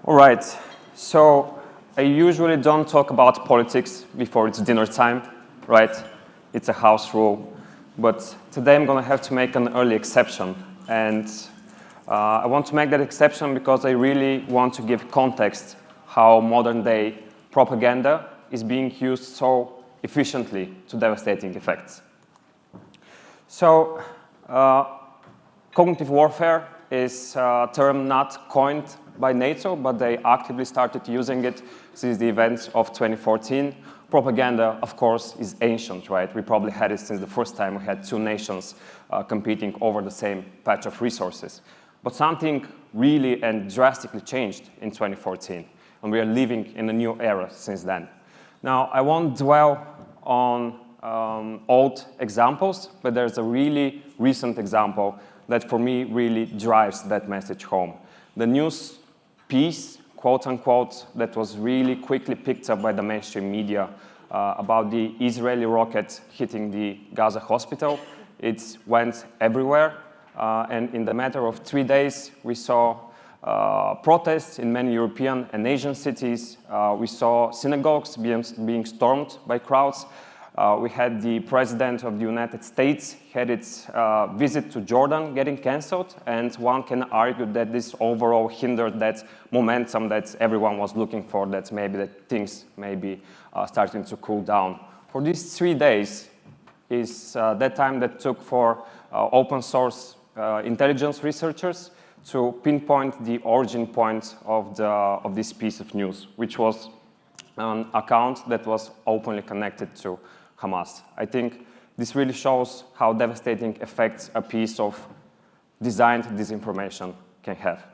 All right, so I usually don't talk about politics before it's dinner time, right? It's a house rule. But today I'm going to have to make an early exception. And I want to make that exception because I really want to give context how modern day propaganda is being used so efficiently to devastating effects. So, cognitive warfare is a term not coined by NATO, but they actively started using it since the events of 2014. Propaganda, of course, is ancient, right? We probably had it since the first time we had two nations competing over the same patch of resources. But something really and drastically changed in 2014, and we are living in a new era since then. Now, I won't dwell on old examples, but there's a really recent example that for me really drives that message home. The news piece, quote unquote, that was really quickly picked up by the mainstream media about the Israeli rocket hitting the Gaza hospital. It went everywhere, and in the matter of 3 days, we saw protests in many European and Asian cities. We saw synagogues being stormed by crowds. We had the president of the United States had its visit to Jordan getting canceled, and one can argue that this overall hindered that momentum that everyone was looking for, that maybe that things may be starting to cool down. For these 3 days is that time that took for open source intelligence researchers to pinpoint the origin point of this piece of news, which was an account that was openly connected to Hamas. I think this really shows how devastating effects a piece of designed disinformation can have.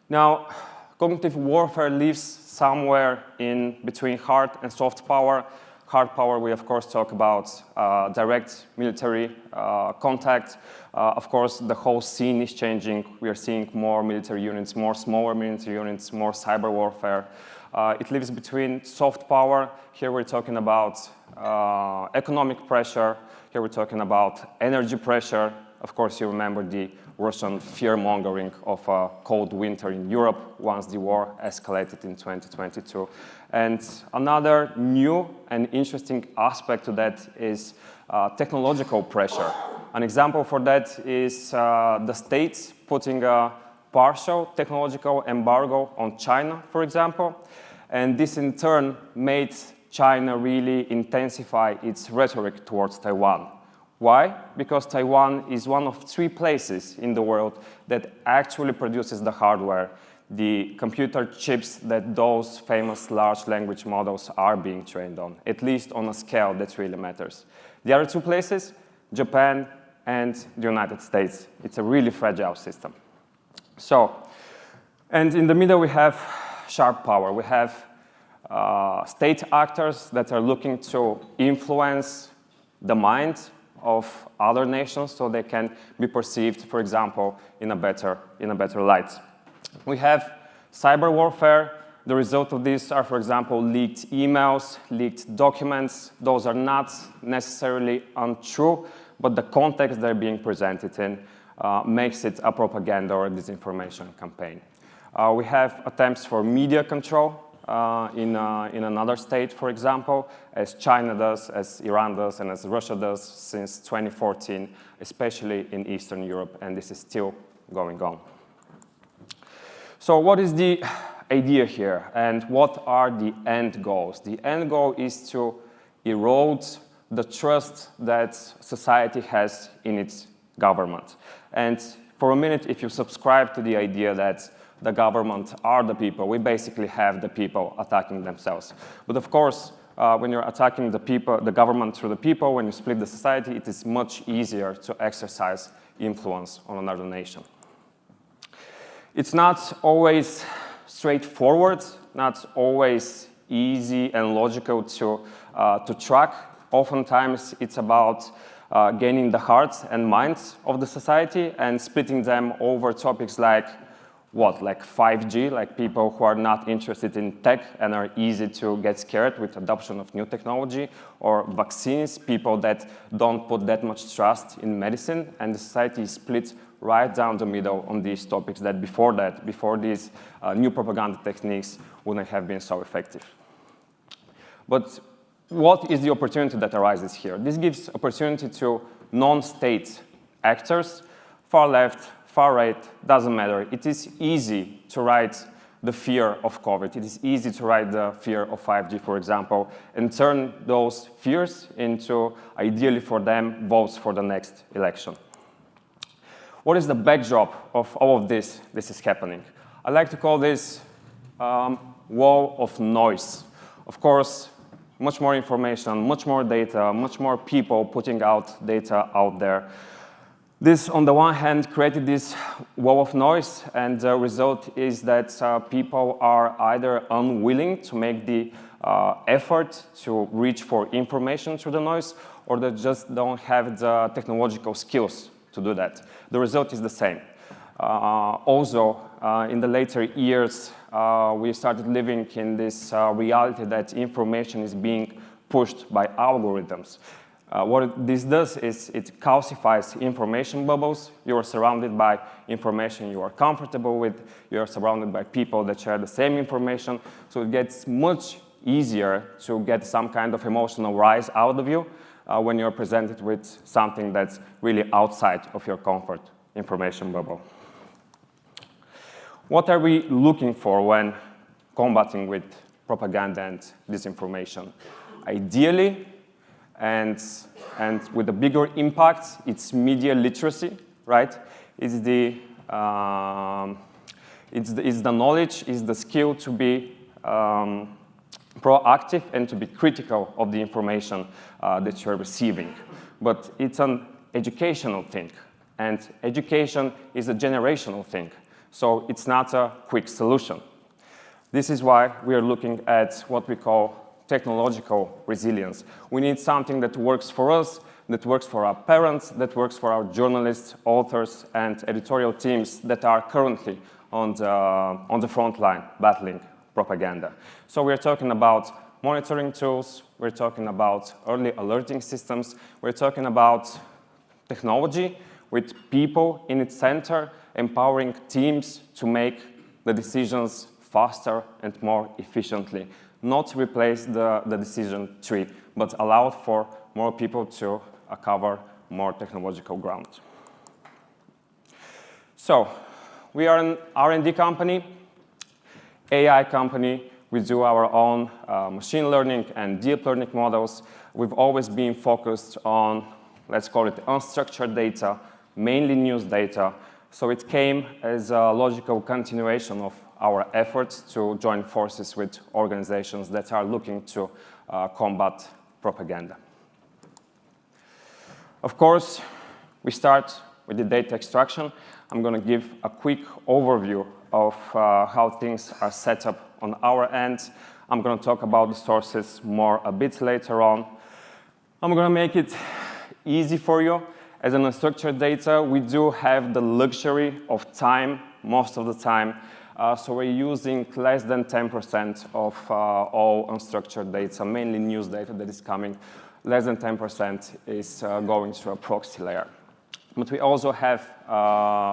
Now, cognitive warfare lives somewhere in between hard and soft power. Hard power, we of course talk about direct military contact. Of course, the whole scene is changing. We are seeing more military units, more smaller military units, more cyber warfare. It lives between soft power. Here we're talking about economic pressure. Here we're talking about energy pressure. Of course, you remember the Russian fear-mongering of a cold winter in Europe once the war escalated in 2022. And another new and interesting aspect to that is technological pressure. An example for that is the States putting a partial technological embargo on China, for example. And this in turn made China really intensify its rhetoric towards Taiwan. Why? Because Taiwan is one of 3 places in the world that actually produces the hardware, the computer chips that those famous large language models are being trained on, at least on a scale that really matters. The other 2 places, Japan and the United States. It's a really fragile system. So, and in the middle we have sharp power. We have state actors that are looking to influence the mind of other nations so they can be perceived, for example, in a better light. We have cyber warfare. The result of this are, for example, leaked emails, leaked documents. Those are not necessarily untrue, but the context they're being presented in makes it a propaganda or a disinformation campaign. We have attempts for media control in another state, for example, as China does, as Iran does, and as Russia does since 2014, especially in Eastern Europe, and this is still going on. So what is the idea here, and what are the end goals? The end goal is to erode the trust that society has in its government. And for a minute, if you subscribe to the idea that the government are the people, we basically have the people attacking themselves. But of course, when you're attacking the people, the government through the people, when you split the society, it is much easier to exercise influence on another nation. It's not always straightforward, not always easy and logical to track. Oftentimes, it's about gaining the hearts and minds of the society and splitting them over topics like what, like 5G, like people who are not interested in tech and are easy to get scared with adoption of new technology, or vaccines, people that don't put that much trust in medicine, and the society is split right down the middle on these topics that, before these new propaganda techniques, wouldn't have been so effective. But what is the opportunity that arises here? This gives opportunity to non-state actors, far left, far right, doesn't matter. It is easy to write the fear of COVID. It is easy to write the fear of 5G, for example, and turn those fears into, ideally for them, votes for the next election. What is the backdrop of all of this? This is happening. I like to call this wall of noise. Of course, much more information, much more data, much more people putting out data out there. This, on the one hand, created this wall of noise, and the result is that people are either unwilling to make the effort to reach for information through the noise, or they just don't have the technological skills to do that. The result is the same. Also, in the later years, we started living in this reality that information is being pushed by algorithms. What this does is it calcifies information bubbles. You are surrounded by information you are comfortable with. You are surrounded by people that share the same information. So it gets much easier to get some kind of emotional rise out of you when you're presented with something that's really outside of your comfort information bubble. What are we looking for when combating with propaganda and disinformation? Ideally, and with a bigger impact, it's media literacy, right? It's the knowledge, it's the skill to be proactive and to be critical of the information that you're receiving. But it's an educational thing, and education is a generational thing. So it's not a quick solution. This is why we are looking at what we call technological resilience. We need something that works for us, that works for our parents, that works for our journalists, authors, and editorial teams that are currently on the front line battling propaganda. So we're talking about monitoring tools, we're talking about early alerting systems, we're talking about technology with people in its center, empowering teams to make the decisions faster and more efficiently. Not replace the decision tree, but allow for more people to cover more technological ground. So, we are an R&D company, AI company. We do our own machine learning and deep learning models. We've always been focused on, let's call it unstructured data, mainly news data. So it came as a logical continuation of our efforts to join forces with organizations that are looking to combat propaganda. Of course, we start with the data extraction. I'm going to give a quick overview of how things are set up on our end. I'm going to talk about the sources more a bit later on. I'm going to make it easy for you. As an unstructured data, we do have the luxury of time most of the time. So we're using less than 10% of all unstructured data, mainly news data that is coming. Less than 10% is going through a proxy layer. But we also have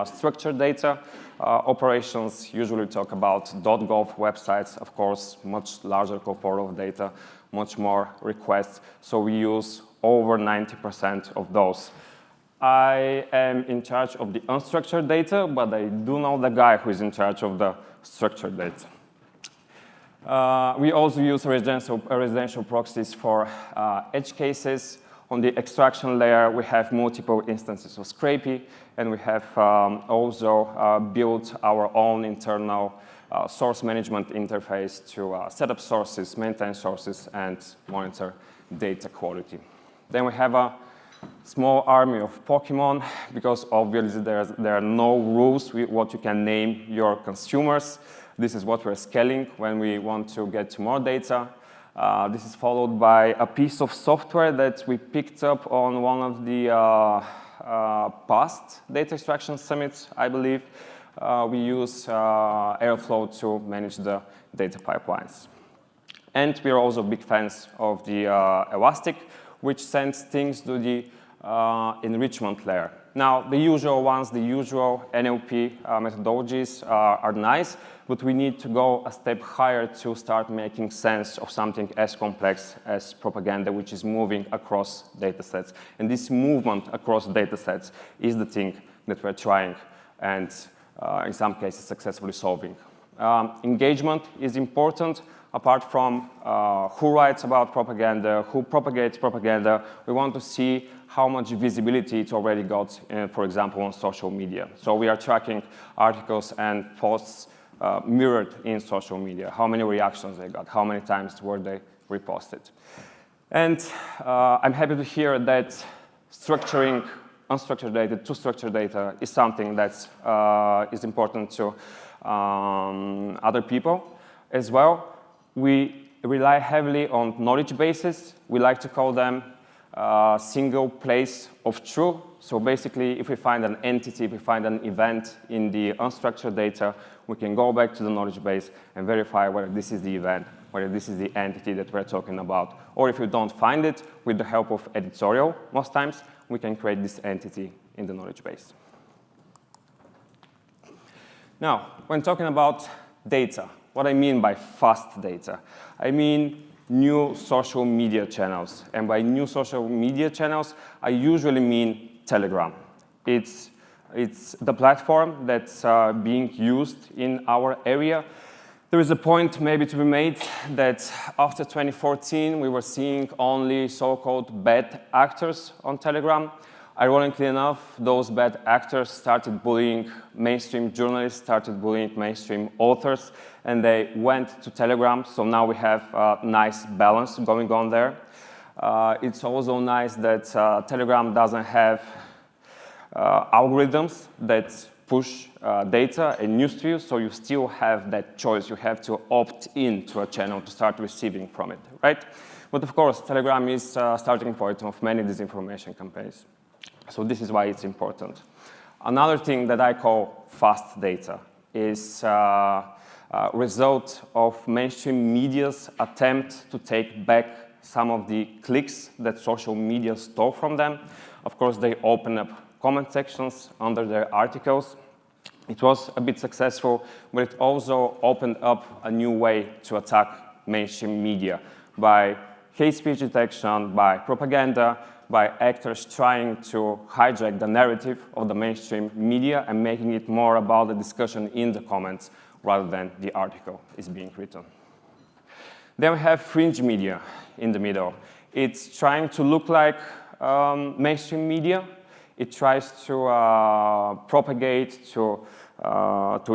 structured data. Operations usually talk about .gov websites, of course, much larger corpora of data, much more requests. So we use over 90% of those. I am in charge of the unstructured data, but I do know the guy who is in charge of the structured data. We also use residential proxies for edge cases. On the extraction layer, we have multiple instances of Scrapy, and we have also built our own internal source management interface to set up sources, maintain sources, and monitor data quality. Then we have a small army of Pokemon, because obviously there are no rules with what you can name your consumers. This is what we're scaling when we want to get more data. This is followed by a piece of software that we picked up on one of the past data extraction summits, I believe. We use Airflow to manage the data pipelines. And we are also big fans of the Elastic, which sends things to the enrichment layer. Now, the usual ones, the usual NLP methodologies are nice, but we need to go a step higher to start making sense of something as complex as propaganda, which is moving across datasets. And this movement across datasets is the thing that we're trying and in some cases successfully solving. Engagement is important. Apart from who writes about propaganda, who propagates propaganda, we want to see how much visibility it already got, for example, on social media. So we are tracking articles and posts mirrored in social media, how many reactions they got, how many times were they reposted. And I'm happy to hear that structuring unstructured data to structured data is something that is important to other people as well. We rely heavily on knowledge bases. We like to call them single place of truth. So basically, if we find an entity, if we find an event in the unstructured data, we can go back to the knowledge base and verify whether this is the event, whether this is the entity that we're talking about. Or if we don't find it, with the help of editorial, most times, we can create this entity in the knowledge base. Now, when talking about data, what I mean by fast data, I mean new social media channels. And by new social media channels, I usually mean Telegram. It's the platform that's being used in our area. There is a point maybe to be made that after 2014, we were seeing only so-called bad actors on Telegram. Ironically enough, those bad actors started bullying mainstream journalists, started bullying mainstream authors, and they went to Telegram. So now we have a nice balance going on there. It's also nice that Telegram doesn't have algorithms that push data and news to you, so you still have that choice. You have to opt in to a channel to start receiving from it, right? But of course, Telegram is a starting point of many disinformation campaigns. So this is why it's important. Another thing that I call fast data is a result of mainstream media's attempt to take back some of the clicks that social media stole from them. Of course, they open up comment sections under their articles. It was a bit successful, but it also opened up a new way to attack mainstream media by hate speech detection, by propaganda, by actors trying to hijack the narrative of the mainstream media and making it more about the discussion in the comments rather than the article is being written. Then we have fringe media in the middle. It's trying to look like mainstream media. It tries to propagate, to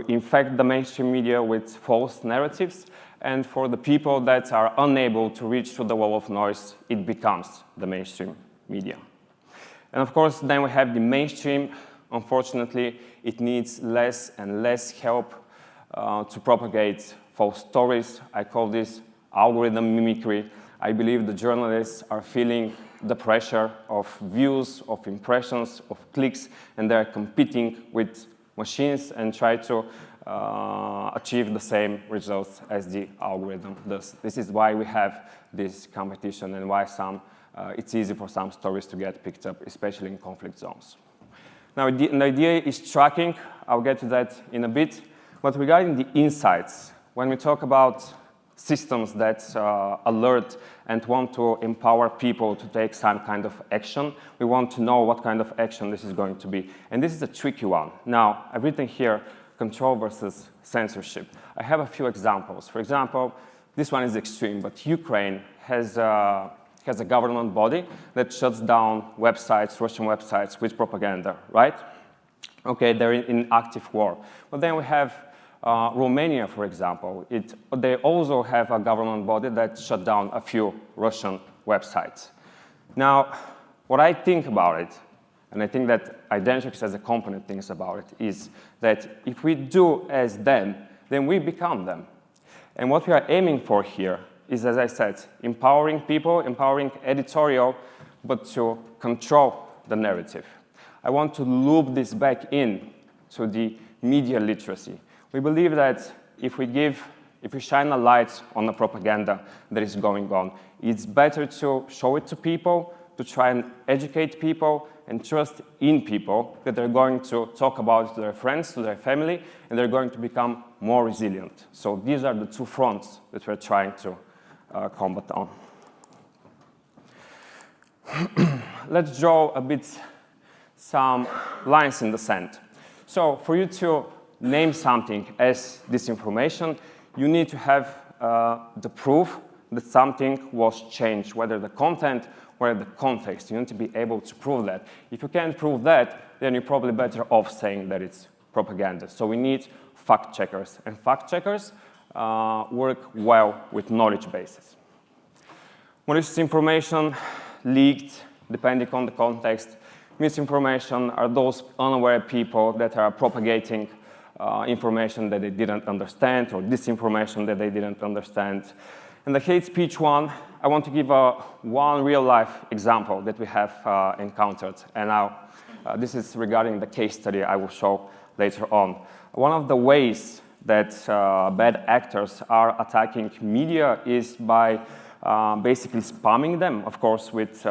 infect the mainstream media with false narratives. And for the people that are unable to reach through the wall of noise, it becomes the mainstream media. And of course, then we have the mainstream. Unfortunately, it needs less and less help to propagate false stories. I call this algorithm mimicry. I believe the journalists are feeling the pressure of views, of impressions, of clicks, and they're competing with machines and try to achieve the same results as the algorithm does. This is why we have this competition and why it's easy for some stories to get picked up, especially in conflict zones. Now, the idea is tracking. I'll get to that in a bit. But regarding the insights, when we talk about systems that alert and want to empower people to take some kind of action, we want to know what kind of action this is going to be. And this is a tricky one. Now, I've written here control versus censorship. I have a few examples. For example, this one is extreme, but Ukraine has a government body that shuts down websites, Russian websites with propaganda, right? Okay, they're in active war. But then we have Romania, for example. They also have a government body that shut down a few Russian websites. Now, what I think about it, and I think that Identix as a company thinks about it, is that if we do as them, then we become them. And what we are aiming for here is, as I said, empowering people, empowering editorial, but to control the narrative. I want to loop this back in to the media literacy. We believe that if we shine a light on the propaganda that is going on, it's better to show it to people, to try and educate people, and trust in people that they're going to talk about it to their friends, to their family, and they're going to become more resilient. So these are the two fronts that we're trying to combat on. Let's draw a bit some lines in the sand. So for you to name something as disinformation, you need to have the proof that something was changed, whether the content or the context. You need to be able to prove that. If you can't prove that, then you're probably better off saying that it's propaganda. So we need fact checkers, and fact checkers work well with knowledge bases. Malicious information, leaked, depending on the context. Misinformation are those unaware people that are propagating information that they didn't understand, or disinformation that they didn't understand. And the hate speech one, I want to give one real-life example that we have encountered. And now, this is regarding the case study I will show later on. One of the ways that bad actors are attacking media is by basically spamming them, of course, with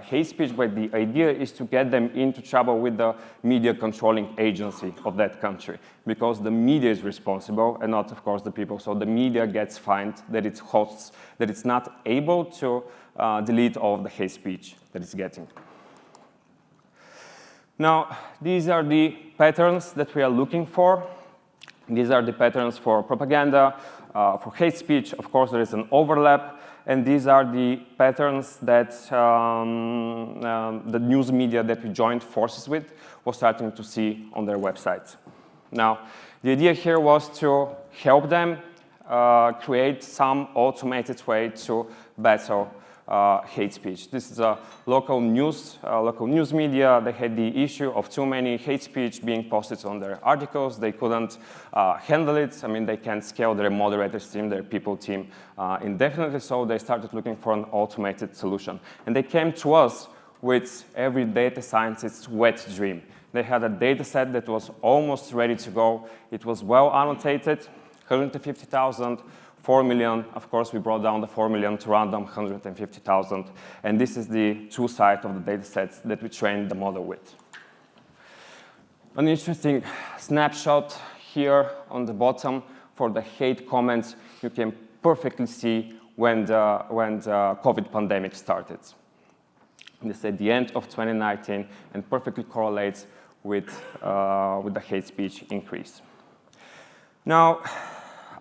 hate speech, but the idea is to get them into trouble with the media controlling agency of that country, because the media is responsible and not, of course, the people. So the media gets fined that it hosts, that it's not able to delete all of the hate speech that it's getting. Now, these are the patterns that we are looking for. These are the patterns for propaganda, for hate speech. Of course, there is an overlap. And these are the patterns that the news media that we joined forces with was starting to see on their websites. Now, the idea here was to help them create some automated way to battle hate speech. This is a local news media. They had the issue of too many hate speech being posted on their articles. They couldn't handle it. I mean, they can't scale their moderators team, their people team indefinitely, so they started looking for an automated solution. And they came to us with every data scientist's wet dream. They had a data set that was almost ready to go. It was well annotated, 150,000, 4 million, of course, we brought down the 4 million to random 150,000. And this is the two sides of the data sets that we trained the model with. An interesting snapshot here on the bottom for the hate comments. You can perfectly see when the COVID pandemic started. This is at the end of 2019 and perfectly correlates with the hate speech increase. Now,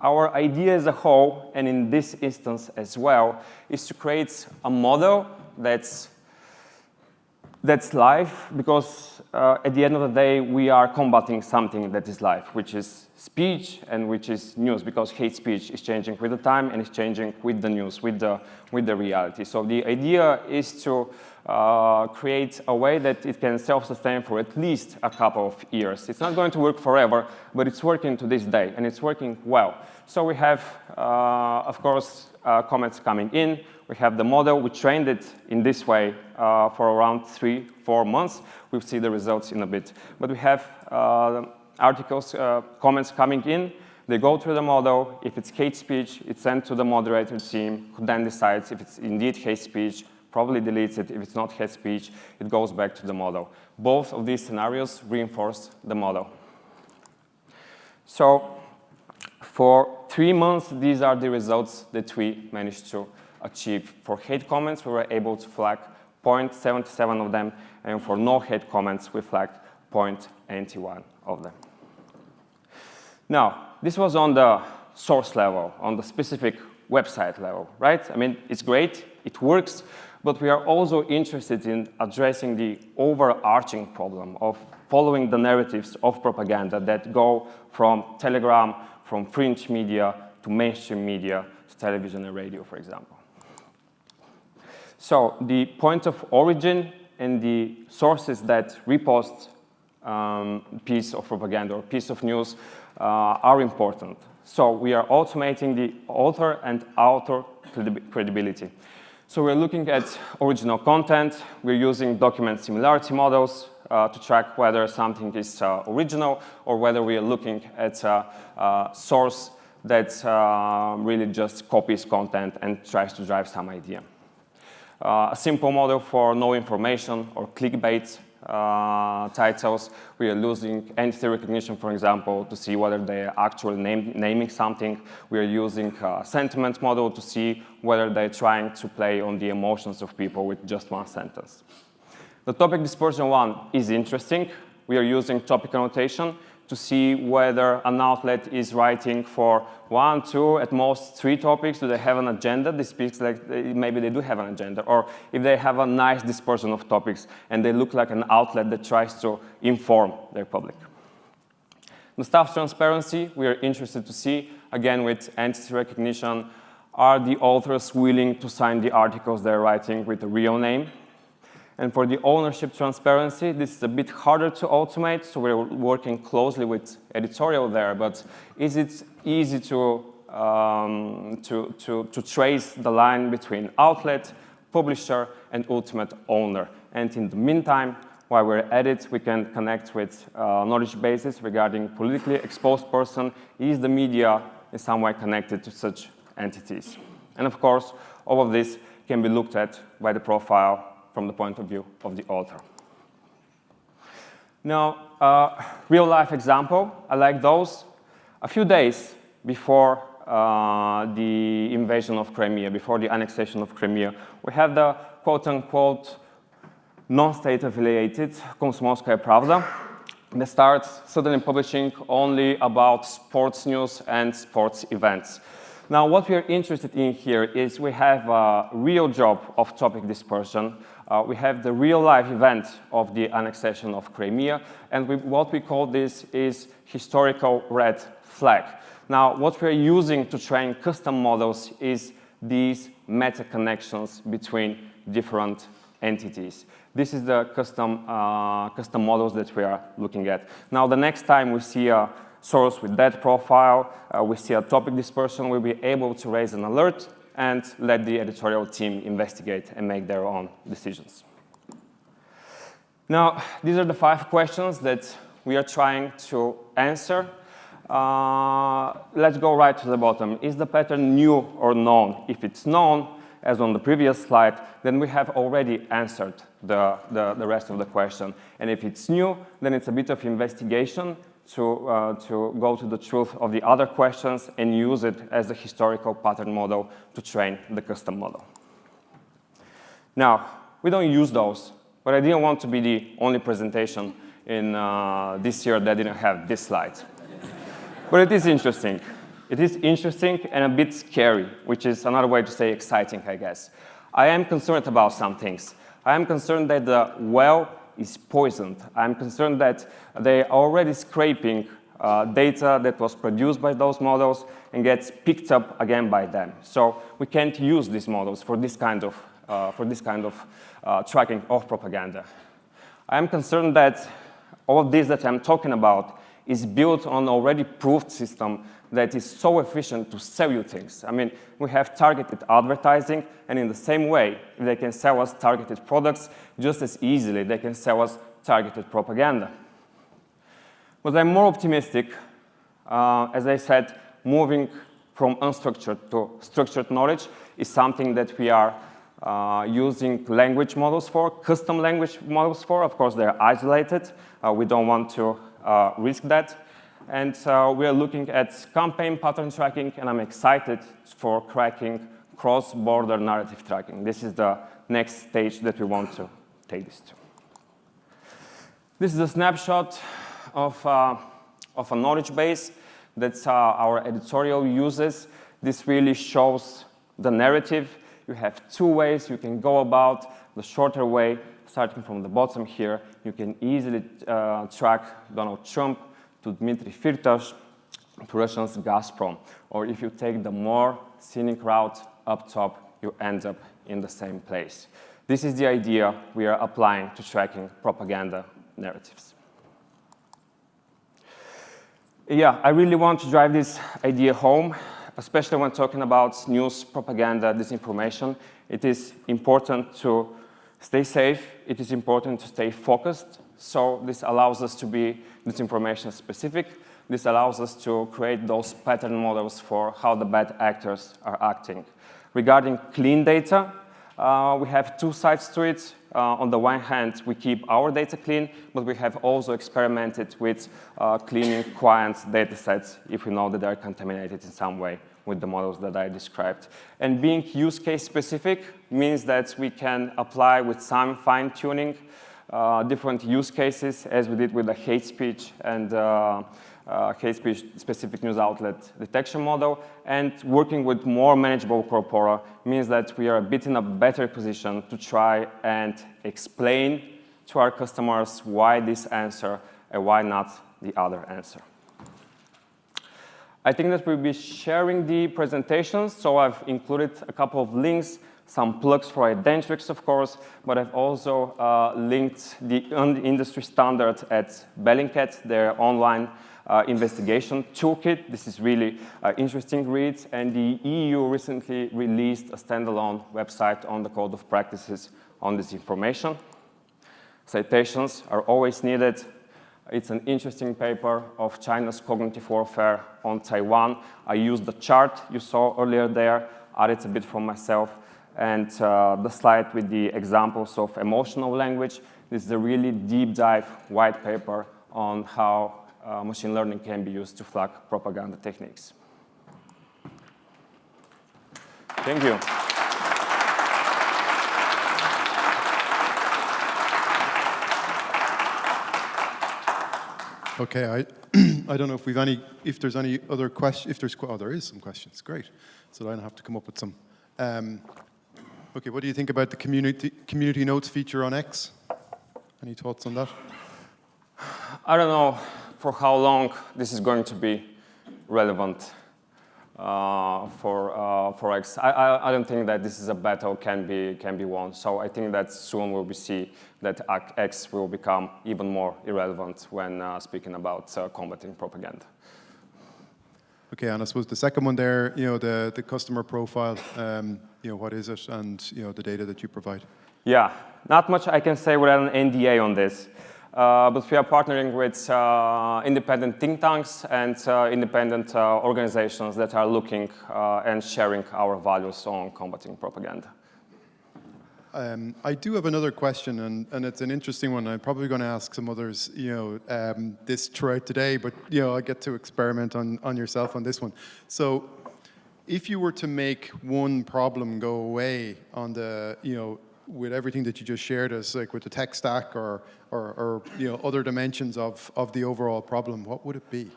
our idea as a whole, and in this instance as well, is to create a model that's live, because at the end of the day, we are combating something that is live, which is speech and which is news, because hate speech is changing with the time and is changing with the news, with the reality. So the idea is to create a way that it can self-sustain for at least a couple of years. It's not going to work forever, but it's working to this day, and it's working well. So we have, of course, comments coming in. We have the model. We trained it in this way for around 3-4 months. We'll see the results in a bit. But we have articles, comments coming in. They go through the model. If it's hate speech, it's sent to the moderator team, who then decides if it's indeed hate speech, probably deletes it. If it's not hate speech, it goes back to the model. Both of these scenarios reinforce the model. So for 3 months, these are the results that we managed to achieve. For hate comments, we were able to flag 0.77 of them, and for no hate comments, we flagged 0.81 of them. Now, this was on the source level, on the specific website level, right? I mean, it's great, it works, but we are also interested in addressing the overarching problem of following the narratives of propaganda that go from Telegram, from fringe media to mainstream media, to television and radio, for example. So the point of origin and the sources that repost piece of propaganda or piece of news are important. So we are automating the author and author credibility. So we're looking at original content. We're using document similarity models to track whether something is original or whether we are looking at a source that really just copies content and tries to drive some idea. A simple model for no information or clickbait titles. We are using entity recognition, for example, to see whether they are actually naming something. We are using a sentiment model to see whether they're trying to play on the emotions of people with just one sentence. The topic dispersion one is interesting. We are using topic annotation to see whether an outlet is writing for 1, 2, at most 3 topics. Do they have an agenda? This speaks like maybe they do have an agenda. Or if they have a nice dispersion of topics and they look like an outlet that tries to inform their public. The staff transparency, we are interested to see, again with entity recognition, are the authors willing to sign the articles they're writing with a real name? And for the ownership transparency, this is a bit harder to automate, so we're working closely with editorial there, but is it easy to trace the line between outlet, publisher, and ultimate owner? And in the meantime, while we're at it, we can connect with knowledge bases regarding politically exposed person. Is the media in some way connected to such entities? And of course, all of this can be looked at by the profile from the point of view of the author. Now, real-life example, I like those. A few days before the invasion of Crimea, before the annexation of Crimea, we have the quote-unquote non-state affiliated Komsomolskaya Pravda that starts suddenly publishing only about sports news and sports events. Now, what we are interested in here is we have a real job of topic dispersion. We have the real-life event of the annexation of Crimea, and what we call this is historical red flag. Now, what we're using to train custom models is these meta-connections between different entities. This is the custom models that we are looking at. Now, the next time we see a source with that profile, we see a topic dispersion, we'll be able to raise an alert and let the editorial team investigate and make their own decisions. Now, these are the 5 questions that we are trying to answer. Let's go right to the bottom. Is the pattern new or known? If it's known, as on the previous slide, then we have already answered the rest of the question. And if it's new, then it's a bit of investigation to go to the truth of the other questions and use it as a historical pattern model to train the custom model. Now, we don't use those, but I didn't want to be the only presentation in this year that didn't have this slide. But it is interesting. It is interesting and a bit scary, which is another way to say exciting, I guess. I am concerned about some things. I am concerned that the well is poisoned. I'm concerned that they are already scraping data that was produced by those models and gets picked up again by them. So we can't use these models for this kind of tracking of propaganda. I'm concerned that all of this that I'm talking about is built on already proved system that is so efficient to sell you things. I mean, we have targeted advertising, and in the same way, if they can sell us targeted products, just as easily they can sell us targeted propaganda. But I'm more optimistic. As I said, moving from unstructured to structured knowledge is something that we are using language models for, custom language models for. Of course, they're isolated. We don't want to risk that. And we are looking at campaign pattern tracking, and I'm excited for cracking cross-border narrative tracking. This is the next stage that we want to take this to. This is a snapshot of a knowledge base that our editorial uses. This really shows the narrative. You have 2 ways you can go about. The shorter way, starting from the bottom here, you can easily track Donald Trump to Dmitry Firtash, to Russia's Gazprom. Or if you take the more scenic route up top, you end up in the same place. This is the idea we are applying to tracking propaganda narratives. Yeah, I really want to drive this idea home, especially when talking about news, propaganda, disinformation. It is important to stay safe. It is important to stay focused. So this allows us to be disinformation specific. This allows us to create those pattern models for how the bad actors are acting. Regarding clean data, We have two sides to it. On the one hand, we keep our data clean, but we have also experimented with cleaning clients' data sets if we know that they are contaminated in some way with the models that I described. And being use case specific means that we can apply with some fine tuning different use cases, as we did with the hate speech and hate speech specific news outlet detection model. And working with more manageable corpora means that we are a bit in a better position to try and explain to our customers why this answer and why not the other answer. I think that we'll be sharing the presentations, so I've included a couple of links, some plugs for Identrix, of course, but I've also linked the industry standard at Bellingcat, their online investigation toolkit. This is really interesting read, and the EU recently released a standalone website on the code of practices on disinformation. Citations are always needed. It's an interesting paper of China's cognitive warfare on Taiwan. I used the chart you saw earlier there, added a bit from myself, and the slide with the examples of emotional language. This is a really deep dive white paper on how machine learning can be used to flag propaganda techniques. Thank you. Okay, I don't know if there's any other questions. There is some questions. Great. So I don't have to come up with some. Okay, what do you think about the community notes feature on X? Any thoughts on that? I don't know for how long this is going to be relevant for X. I don't think that this is a battle can be won. So I think that soon we'll see that X will become even more irrelevant when speaking about combating propaganda. Okay, and I suppose the second one there, the customer profile, what is it, and the data that you provide. Yeah, not much I can say without an NDA on this. But we are partnering with independent think tanks and independent organizations that are looking and sharing our values on combating propaganda. I do have another question, and it's an interesting one. I'm probably going to ask some others, this throughout today, but I get to experiment on yourself on this one. So, if you were to make one problem go away on the, with everything that you just shared us, like with the tech stack or other dimensions of the overall problem, what would it be?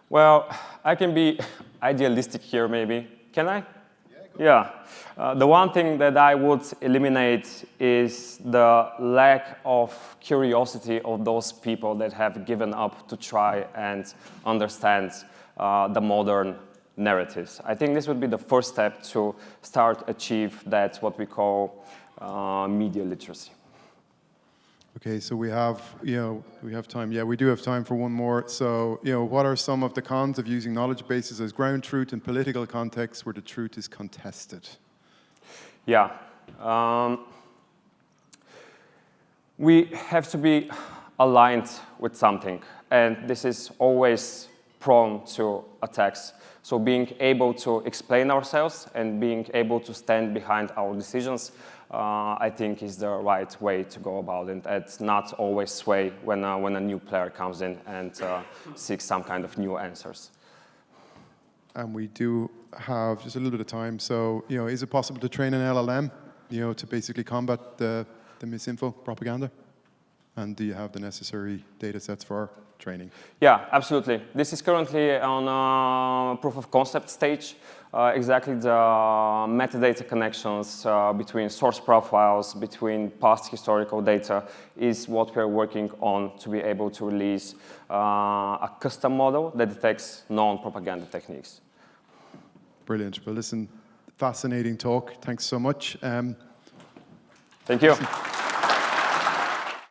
Well, I can be idealistic here, maybe. Can I? Yeah. The one thing that I would eliminate is the lack of curiosity of those people that have given up to try and understand the modern narratives. I think this would be the first step to start achieve that what we call media literacy. Okay, so we have time. Yeah, we do have time for one more. So, what are some of the cons of using knowledge bases as ground truth in political contexts where the truth is contested? Yeah. We have to be aligned with something, and this is always prone to attacks. So being able to explain ourselves and being able to stand behind our decisions, I think is the right way to go about it. It's not always sway when a new player comes in and seeks some kind of new answers. And we do have just a little bit of time. So, is it possible to train an LLM, to basically combat the misinfo propaganda? And do you have the necessary data sets for training? Yeah, absolutely. This is currently on proof of concept stage. Exactly the metadata connections between source profiles, between past historical data is what we're working on to be able to release a custom model that detects non-propaganda techniques. Brilliant. Well, listen, fascinating talk. Thanks so much. Thank you.